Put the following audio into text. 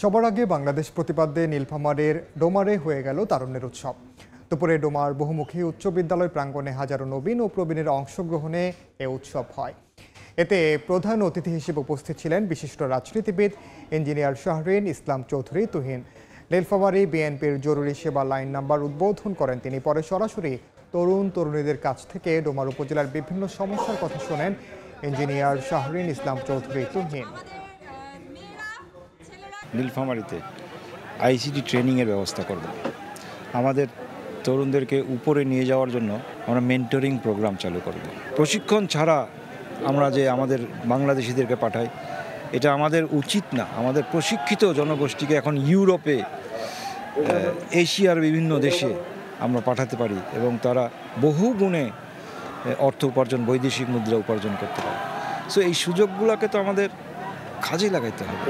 সবার আগে বাংলাদেশ প্রতিপাদ্যে নীলফামারীর ডোমারে হয়ে গেল তারুণ্যের উৎসব। দুপুরে ডোমার বহুমুখী উচ্চ বিদ্যালয় প্রাঙ্গণে হাজারো নবীন ও প্রবীণের অংশগ্রহণে এ উৎসব হয়। এতে প্রধান অতিথি হিসেবে উপস্থিত ছিলেন বিশিষ্ট রাজনীতিবিদ ইঞ্জিনিয়ার শাহরিন ইসলাম চৌধুরী তুহিন। নীলফামারী বিএনপির জরুরি সেবা লাইন নাম্বার উদ্বোধন করেন তিনি। পরে সরাসরি তরুণীদের কাছ থেকে ডোমার উপজেলার বিভিন্ন সমস্যার কথা শোনেন ইঞ্জিনিয়ার শাহরিন ইসলাম চৌধুরী তুহিন। নীলফামারীতে আইসিটি ট্রেনিংয়ের ব্যবস্থা করব। আমাদের তরুণদেরকে উপরে নিয়ে যাওয়ার জন্য আমরা মেন্টরিং প্রোগ্রাম চালু করব। প্রশিক্ষণ ছাড়া আমরা যে আমাদের বাংলাদেশিদেরকে পাঠাই, এটা আমাদের উচিত না। আমাদের প্রশিক্ষিত জনগোষ্ঠীকে এখন ইউরোপে, এশিয়ার বিভিন্ন দেশে আমরা পাঠাতে পারি এবং তারা বহু গুণে অর্থ উপার্জন, বৈদেশিক মুদ্রা উপার্জন করতে পারে। সো এই সুযোগগুলোকে তো আমাদের কাজে লাগাইতে হবে।